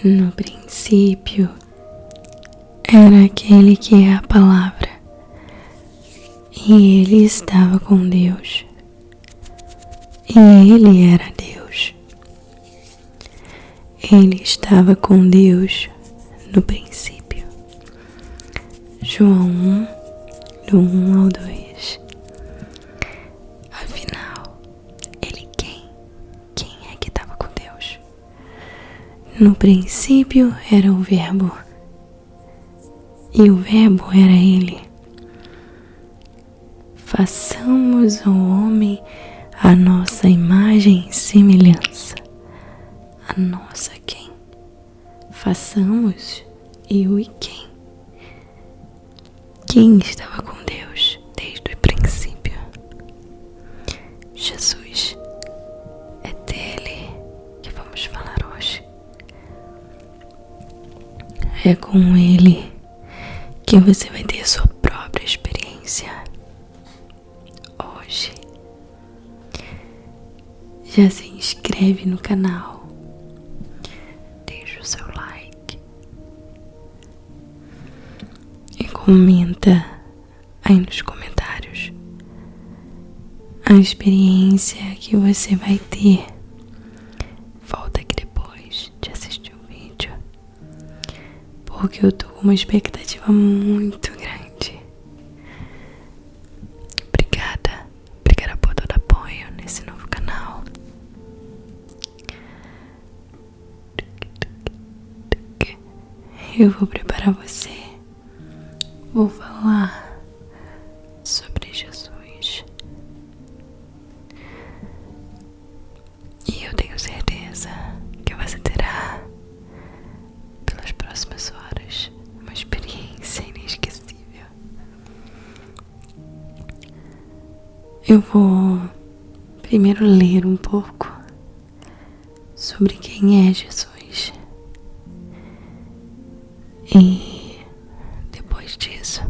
No princípio era aquele que é a palavra, e ele estava com Deus, e ele era Deus. Ele estava com Deus no princípio. João 1, do 1 ao 2. Afinal, ele quem é que estava com Deus? No princípio era o Verbo, e o Verbo era ele. Façamos ao homem a nossa imagem e semelhança. A nossa quem? Façamos eu e quem? Quem estava com Deus desde o princípio? Jesus. É dele que vamos falar hoje. É com ele que você vai ter a sua própria experiência hoje. Já se inscreve no canal, deixa o seu like e comenta aí nos comentários a experiência que você vai ter. Volta aqui depois de assistir o vídeo, porque eu tô com uma expectativa muito grande. Obrigada por todo apoio nesse novo canal. Eu vou preparar você. Vou falar sobre Jesus. E eu tenho certeza que você terá, pelas próximas horas, uma experiência inesquecível. Eu vou primeiro ler um pouco sobre quem é Jesus. E depois disso,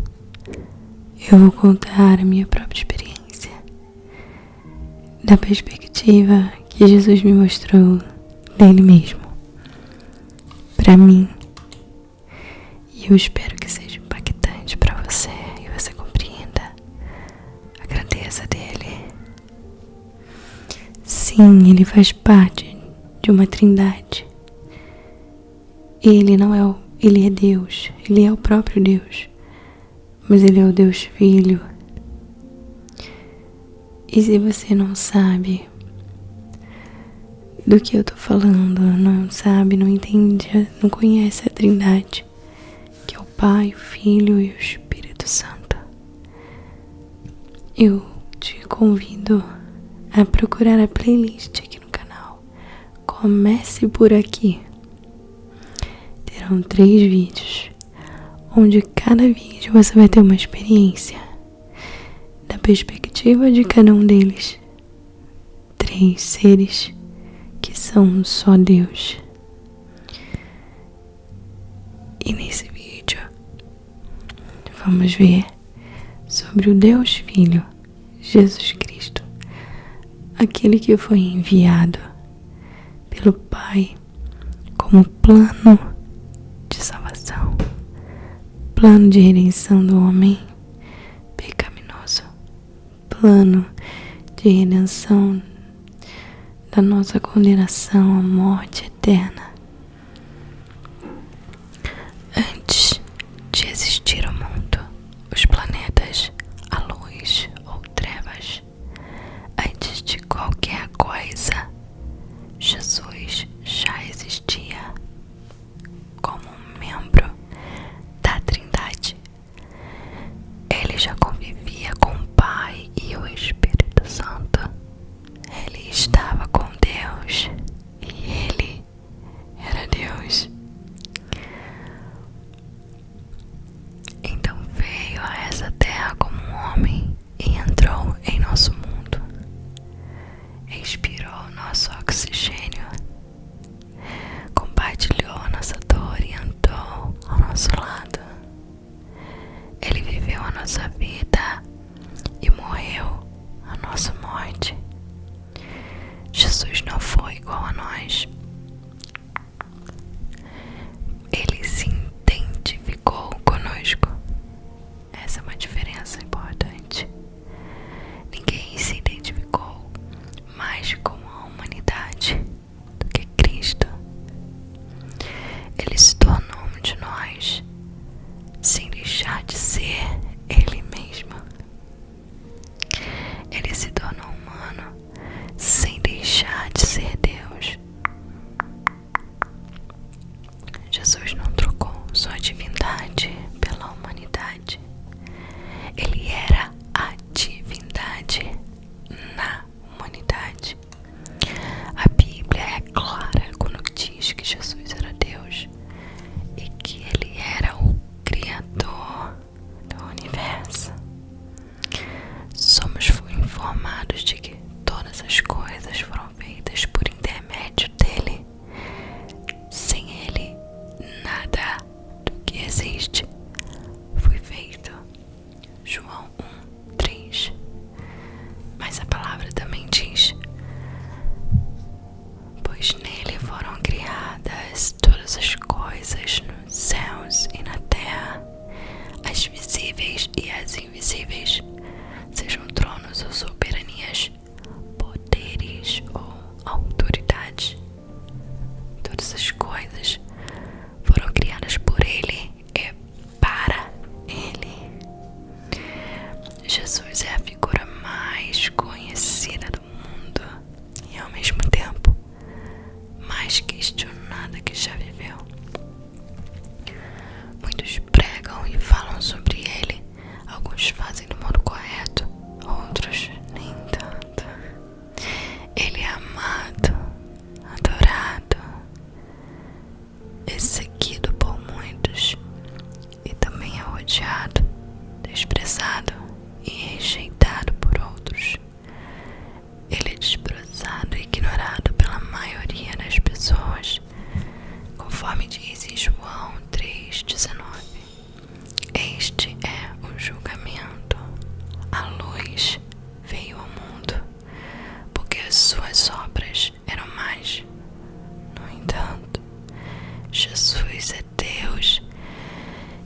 eu vou contar a minha própria experiência, da perspectiva que Jesus me mostrou dele mesmo, pra mim. E eu espero que seja impactante pra você e você compreenda a grandeza dele. Sim, ele faz parte de uma trindade. Ele é Deus, ele é o próprio Deus, mas ele é o Deus Filho. E se você não sabe do que eu tô falando, não sabe, não entende, não conhece a Trindade, que é o Pai, o Filho e o Espírito Santo, eu te convido a procurar a playlist aqui no canal. Comece por aqui. Terão 3 vídeos, onde cada vídeo você vai ter uma experiência da perspectiva de cada um deles. 3 seres que são só Deus. E nesse vídeo vamos ver sobre o Deus Filho, Jesus Cristo, aquele que foi enviado pelo Pai como plano de salvação, plano de redenção do homem pecaminoso, plano de redenção da nossa condenação à morte eterna. Antes de existir o mundo, os planetas, a luz ou trevas, antes de qualquer coisa, Jesus já existia como um membro da Trindade. Ele já convivia com o Pai e o Espírito Santo. Ele estava com Deus e ele era Deus. Então veio a essa terra como um homem e entrou em nosso mundo. Expirou nosso oxigênio pois nele foram criadas todas as coisas nos céus e na terra, as visíveis e as invisíveis, sejam tronos ou soberanias, poderes ou autoridades. Todas as coisas foram criadas por Ele e para Ele. Jesus é a figura mais conhecida do mundo e ao mesmo tempo mais questionada que já viveu. Muitos pregam e falam sobre Ele. Alguns fazem do modo correto, outros nem tanto. Ele é amado, adorado, é seguido por muitos e também é odiado, desprezado e rejeitado por outros. Ele é desprezado e ignorado pela maioria das pessoas, conforme diz em João 3,19. Este é o julgamento. A luz veio ao mundo, porque as suas obras eram más. No entanto, Jesus é Deus,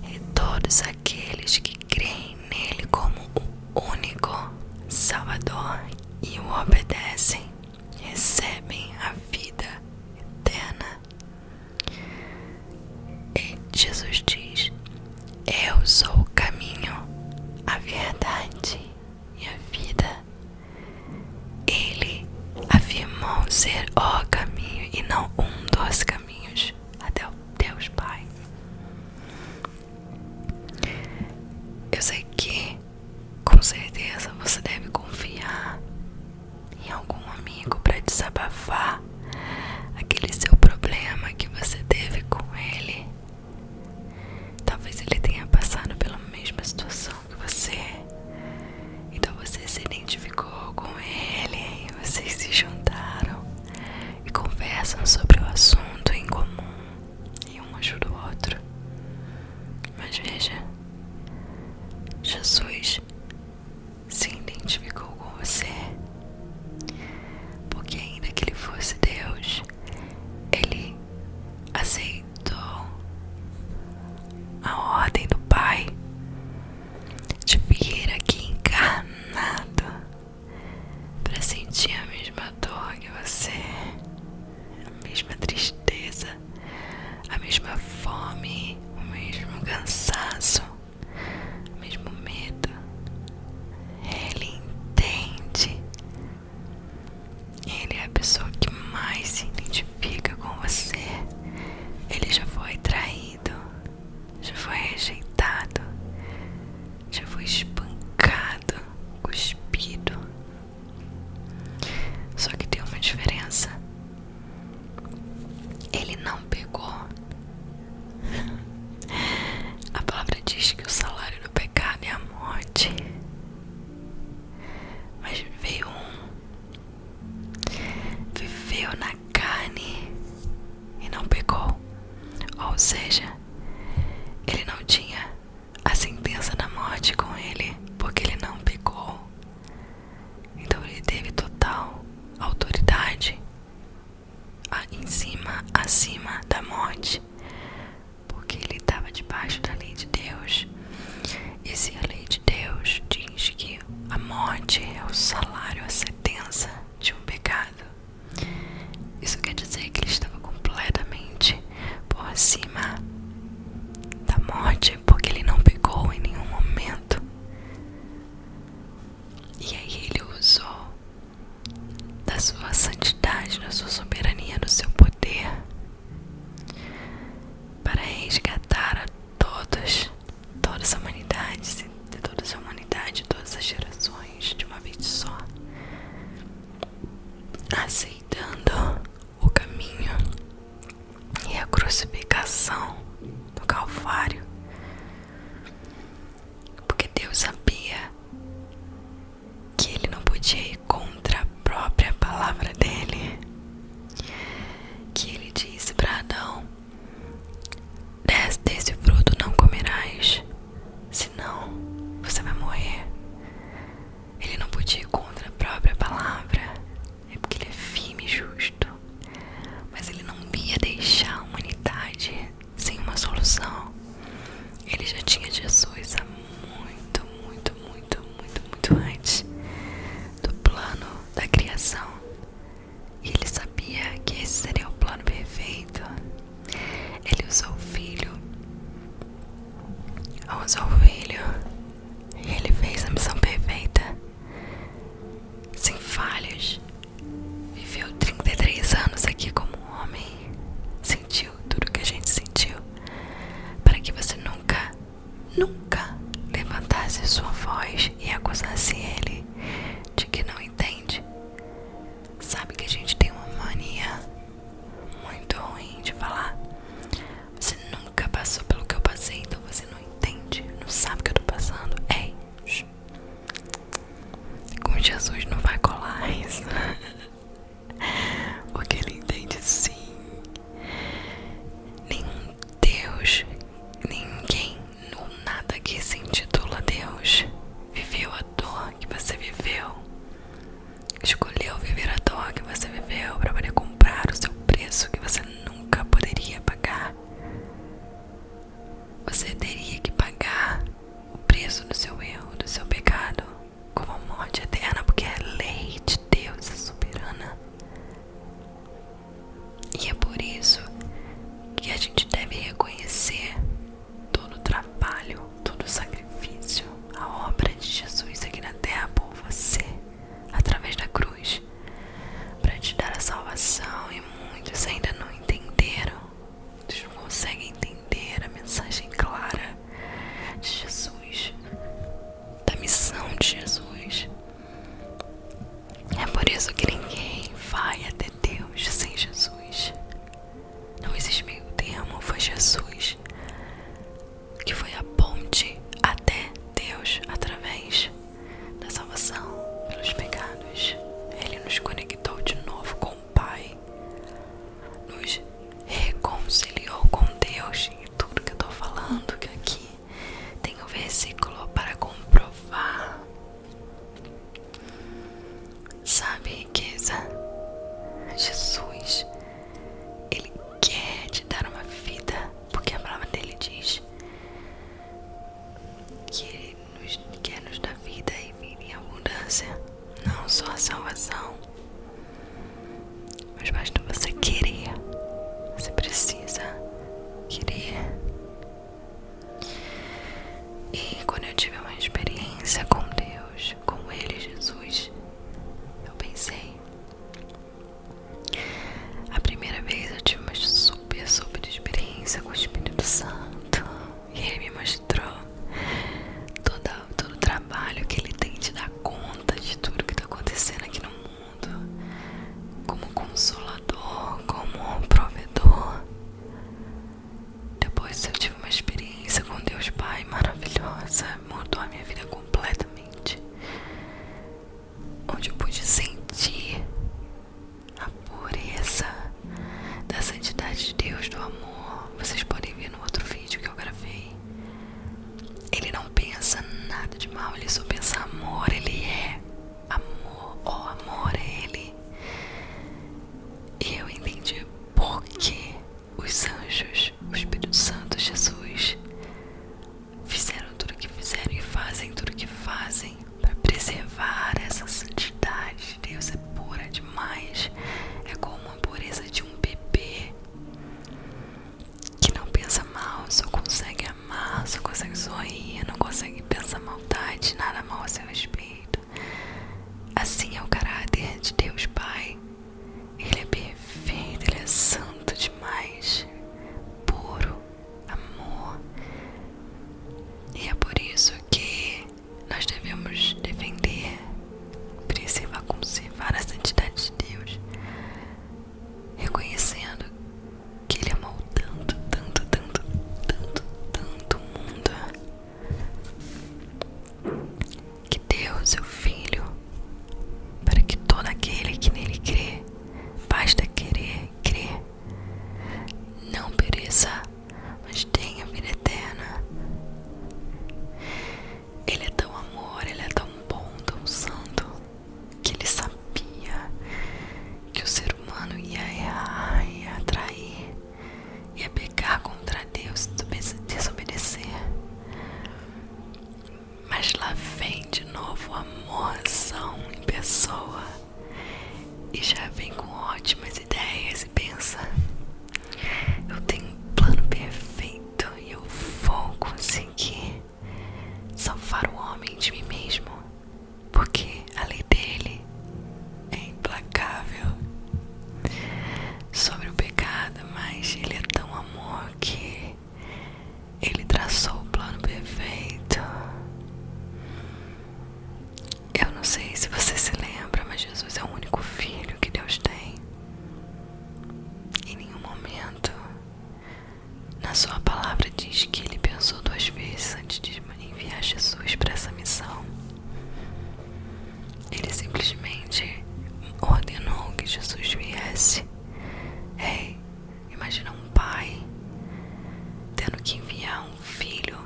e todos aqueles que creem nele como o único Salvador e o obedecem recebem a vida eterna. E Jesus diz: eu sou o caminho, a verdade e a vida. Ele afirmou ser o caminho e não um dos caminhos até o Deus Pai. Eu sei que, com certeza, você deve confiar em algum amigo para desabafar aquele seu problema que você teve com ele. Talvez ele tenha passado pela mesma situação que você, então você se identificou com ele e vocês se juntaram e conversam sobre o assunto em comum e um ajuda o outro. Mas veja, Jesus se identificou com você, porque ainda que ele fosse Deus, ele aceitou a ordem do Pai de vir aqui encarnado para sentir a mesma dor que você, a mesma tristeza, a mesma fome, o mesmo cansaço, o mesmo medo. Ele entende. Ele é a pessoa que mais se identifica com você. Ele já foi traído, já foi rejeitado, já foi espancado, cuspido. Só que tem uma diferença. Ele não pegou. A palavra diz que o salário do pecado é a morte. Mas veio viveu na carne e não pecou. Ou seja, ele não tinha a sentença da morte com ele, porque ele não pecou. Então ele teve total autoridade acima da morte, porque ele estava debaixo da lei de Deus. E se a lei de Deus diz que a morte é o salário, a sentença de um pecado, isso quer dizer que ele estava completamente por cima da morte, porque ele não pecou em nenhum momento. E aí ele usou da sua santidade, da sua soberania, do seu poder para resgatar a todas a humanidade, todas as gerações de uma vez só. seu filho. E ele fez a missão perfeita, sem falhas. Viveu 33 anos aqui como homem. Sentiu tudo que a gente sentiu, para que você nunca, nunca levantasse sua voz e acusasse ele de que não entende. Sabe que a gente tem uma mania muito ruim de falar: você nunca passou pelo que eu passei, então você não entende, não sabe o que eu tô passando. Ei, com Jesus não vai colar isso. Porque ele entende sim. Nenhum Deus, ninguém, ou nada que se intitula Deus viveu a dor que você viveu. Escolheu viver a dor que você viveu para poder comprar o seu preço que você nunca poderia pagar. Você teria que pagar o preço do seu erro, do seu pecado, como a morte eterna, porque a lei de Deus é soberana. E é por isso que a gente deve reconhecer todo o trabalho, todo o sacrifício, a obra de Jesus aqui na terra por você, através da cruz, para te dar a salvação. E muitos ainda não entenderam. Eles não conseguem entender a mensagem clara de Jesus, da missão de Jesus. É por isso que ninguém vai até Deus sem Jesus. diz que ele pensou 2 vezes antes de enviar Jesus para essa missão. Ele simplesmente ordenou que Jesus viesse. Ei, imagina um pai tendo que enviar um filho,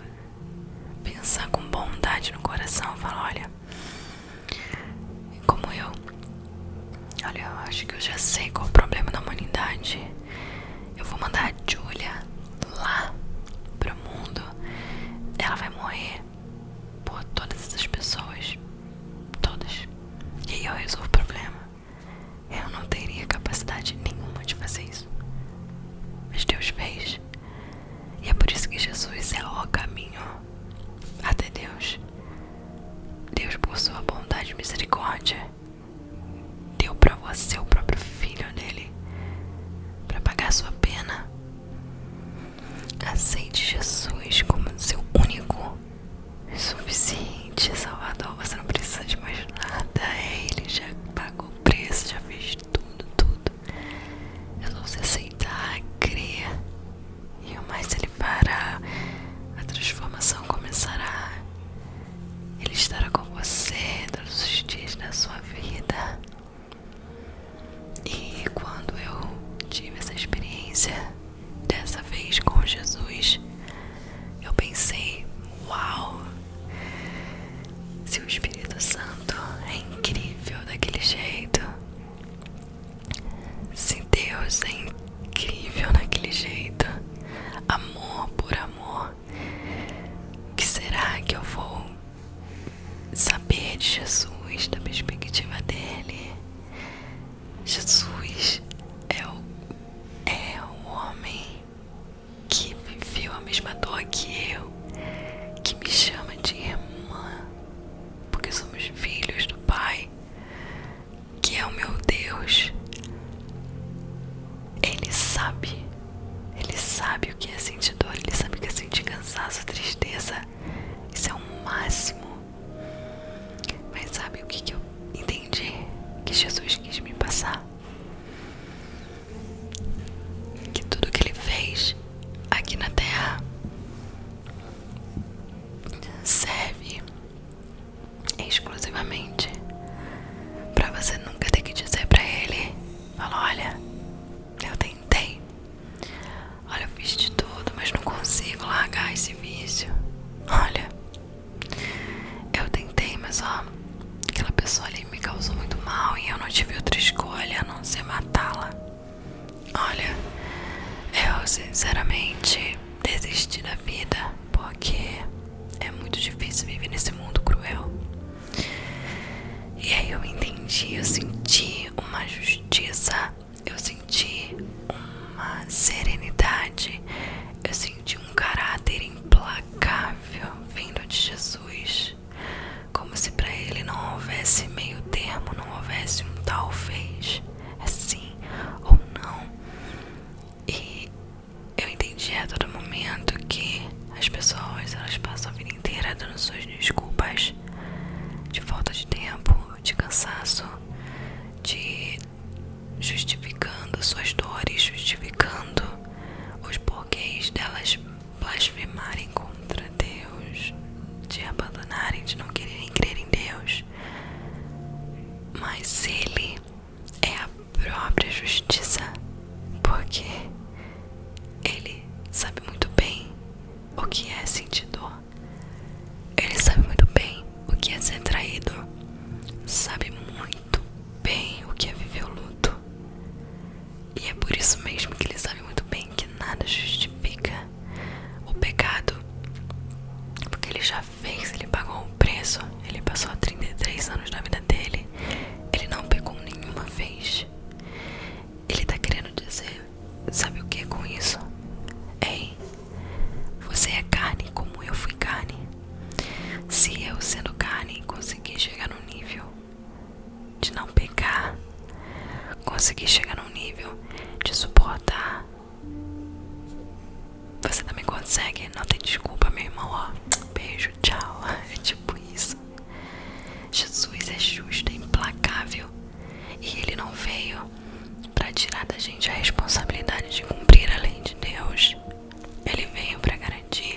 pensar com bondade no coração, falar: olha, como olha, eu acho que eu já sei qual é o problema da humanidade. Eu vou mandar a Julia lá pro mundo. Ela vai morrer por todas essas pessoas, todas, e aí eu resolvo o problema. Eu não teria capacidade nenhuma de fazer isso, mas Deus fez. E é por isso que Jesus é o caminho até Deus. Deus, por sua bondade e misericórdia, deu pra você o próprio filho dele pra pagar sua pena. Aceite Jesus como seu único e suficiente Salvador. Você não precisa de mais nada. Ele já pagou o preço, já fez tudo. É só você aceitar, crer, e o mais ele fará. A transformação começará. Ele estará com você todos os dias da sua vida. E quando eu tive essa experiência dessa vez com Jesus, eu pensei: uau, se o Espírito Santo é incrível daquele jeito, se Deus é incrível daquele jeito, amor por amor, o que será que eu vou saber de Jesus da perspectiva dele? Jesus é o homem que viveu a mesma dor que eu, que me chama de irmã, porque somos filhos do Pai, que é o meu Deus. Ele sabe o que é sentir dor, ele sabe o que é sentir cansaço, tristeza. Isso é o máximo. Mas sabe o que eu entendi que Jesus quis me passar? Que tudo que ele fez aqui na terra serve exclusivamente pra você nunca ter que dizer pra ele: fala, olha, eu tentei, olha, eu fiz de tudo, mas não consigo largar esse vício. Olha, eu tentei, mas aquela pessoa ali me causou muito mal e eu não tive outra escolha a não ser matá-la. Olha, eu sinceramente desisti da vida porque é muito difícil viver nesse mundo cruel. E aí eu entendi, eu senti uma justiça, eu senti uma serenidade, eu senti um caráter implacável vindo de Jesus, como se pra ele não houvesse meio termo, não houvesse um talvez, é sim ou não. E eu entendi a todo momento que as pessoas, elas passam a vida inteira dando suas desculpas de falta de tempo, de cansaço, de justificando suas dores, justificando os porquês delas blasfemarem contra Deus, de abandonarem, de não quererem crer em Deus. Mas ele é a própria justiça, porque ele sabe muito bem o que é sentir dor. Ele sabe muito bem o que é ser traído, sabe muito bem o que é viver o luto. E é por isso mesmo que ele sabe muito bem que nada justifica o pecado, porque ele já fez, ele pagou o preço. Ele passou 33 anos da vida dele, ele não pecou nenhuma vez. Ele tá querendo dizer, sabe o que com isso? Ei, você é carne como eu fui carne. Se eu, sendo carne, conseguir chegar no nível de não pecar, conseguir chegar no nível de suportar, você também consegue. Não tem desculpa, meu irmão, ó. Beijo, tchau. É tipo isso. Jesus é justo, é implacável, e ele não veio pra tirar da gente a responsabilidade de cumprir a lei de Deus. Ele veio pra garantir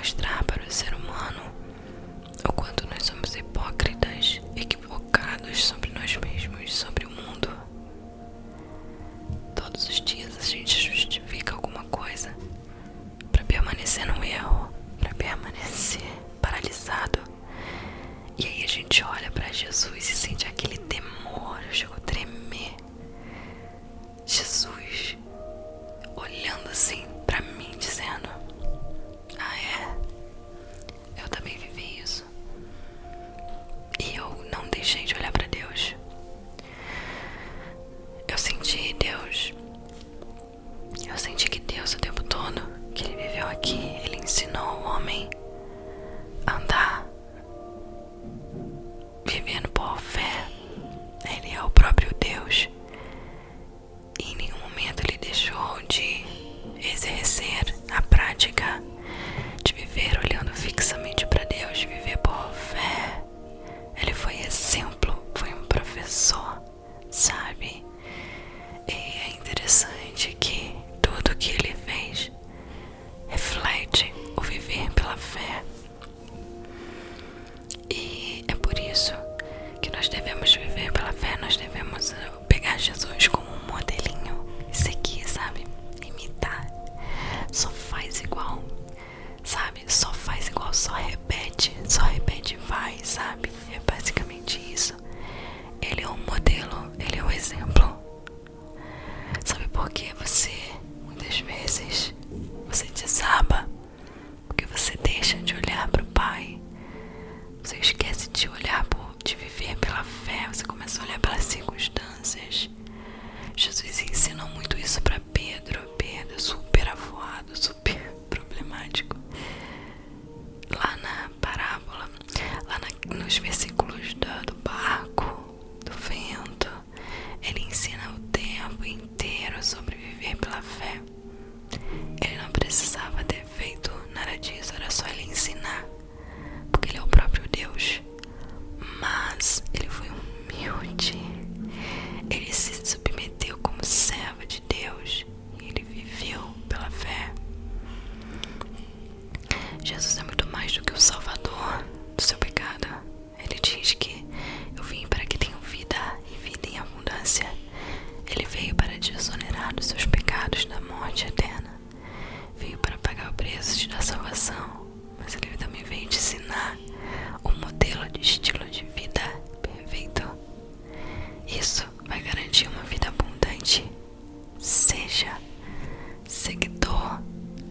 mostrar para o ser humano o quanto nós somos hipócritas, equivocados sobre nós mesmos, sobre o mundo. Todos os dias a gente justifica alguma coisa para permanecer no erro, para permanecer paralisado. E aí a gente olha para Jesus e sente aquele temor, eu chego a tremer. Jesus olhando assim para mim, dizendo: ah, eu também vivi isso. E eu não deixei de olhar para Deus. Eu senti Deus. Eu senti que Deus o tempo todo que Ele viveu aqui, Ele ensinou o homem a andar vivendo por fé. Ele é o próprio Deus. E em nenhum momento Ele deixou de exercer a prática de viver olhando fixamente para Deus, de viver por fé. Ele foi exemplo, foi um professor, sabe? E é interessante que tudo que Ele fez reflete o viver pela fé. E é por isso que nós devemos viver pela fé. Nós devemos pegar Jesus como um modelinho e seguir, sabe? Imitar. Só faz igual, sabe? Só faz igual, só repete e vai, sabe? É basicamente isso. Ele é um modelo, ele é um exemplo. Sabe por que você, muitas vezes, você desaba? Porque você deixa de olhar para o Pai. Você esquece de olhar, de viver pela fé. Você começa a olhar pelas circunstâncias. Jesus ensinou muito isso para Pedro. Pedro, super avoado, super problemático. Lá na parábola, lá nos versículos do barco, do vento, ele ensina o tempo inteiro sobre viver pela fé. Ele não precisava ter feito nada disso, era só ele ensinar, porque ele é o próprio Deus. Mas ele foi humilde, ele se submeteu como servo de Deus e ele viveu pela fé. Jesus é muito mais do que o salvador do seu pecado. Ele diz que eu vim para que tenham vida e vida em abundância. Ele veio para desonerar dos seus pecados da morte eterna. Veio para pagar o preço da salvação. Mas ele também veio te ensinar um modelo de estilo de vida perfeito. Isso vai garantir uma vida abundante. Seja seguidor,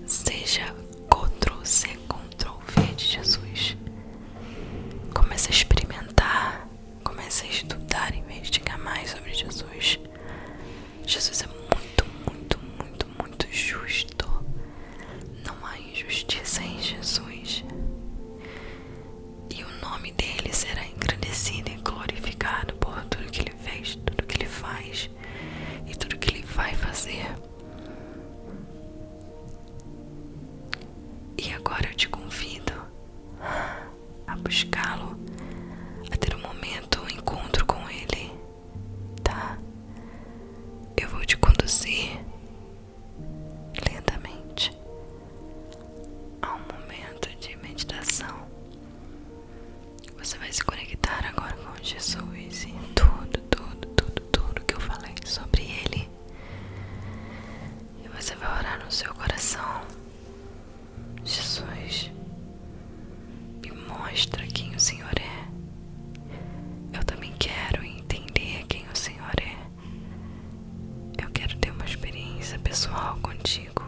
seja Ctrl+C, Ctrl+V de Jesus. Comece a experimentar, comece a estudar e investigar mais sobre Jesus. Jesus é muito, muito, muito, muito justo. Não há injustiça em Jesus. E o nome dele será engrandecido e glorificado por tudo que ele fez, tudo que ele faz e tudo que ele vai fazer. E agora eu te convido a buscá-lo, a ter um momento, um encontro com ele, tá? Eu vou te conduzir lentamente a um momento de meditação. Você vai se conectar agora com Jesus e tudo que eu falei sobre ele. E você vai orar no seu coração: Jesus, me mostra quem o Senhor é. Eu também quero entender quem o Senhor é. Eu quero ter uma experiência pessoal contigo.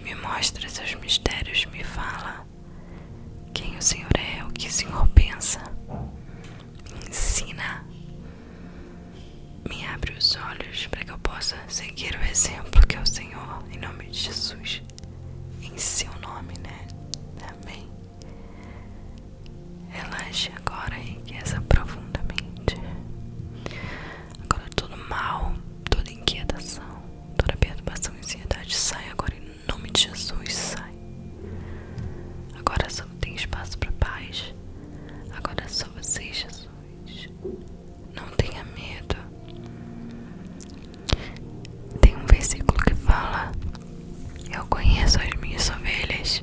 Me mostra seus mistérios, me fala quem o Senhor é, o que o Senhor pensa. Me ensina. Me abre os olhos para que eu possa seguir o exemplo que é o Senhor, em nome de Jesus. Em seu nome, né? Amém. Relaxe agora e enriqueça profundamente. Agora todo mal, toda inquietação, toda perturbação e ansiedade sai agora em nome de Jesus, sai. Agora só tem espaço para paz. Agora é só você, Jesus. Não tenha medo. Tem um versículo que fala: eu conheço as minhas ovelhas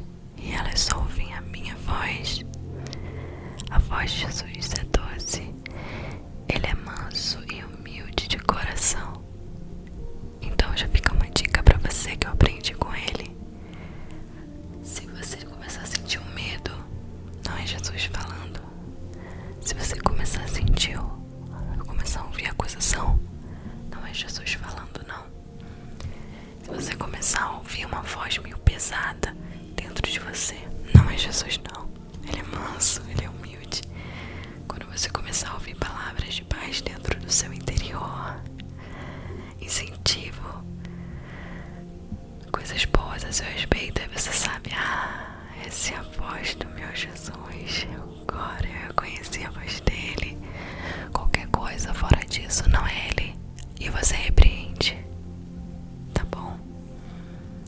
você. Não é Jesus, não. Ele é manso, ele é humilde. Quando você começar a ouvir palavras de paz dentro do seu interior, incentivo, coisas boas a seu respeito, aí você sabe, essa é a voz do meu Jesus. Agora eu reconheci a voz dele. Qualquer coisa fora disso não é ele. E você repreende. Tá bom?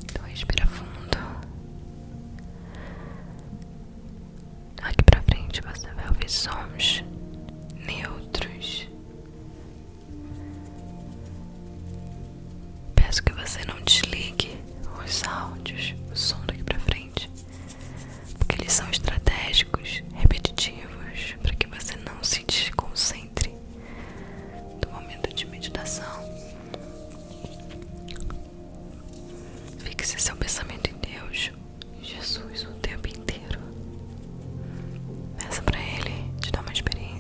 Então respira fundo. Aqui pra frente você vai ouvir sons neutros. Peço que você não desligue os áudios, o som daqui pra frente, porque eles são estratégicos, repetitivos, para que você não se desconcentre do momento de meditação. Fixe seu pensamento em Deus, em Jesus, o tempo inteiro. Peça para Ele te dar uma experiência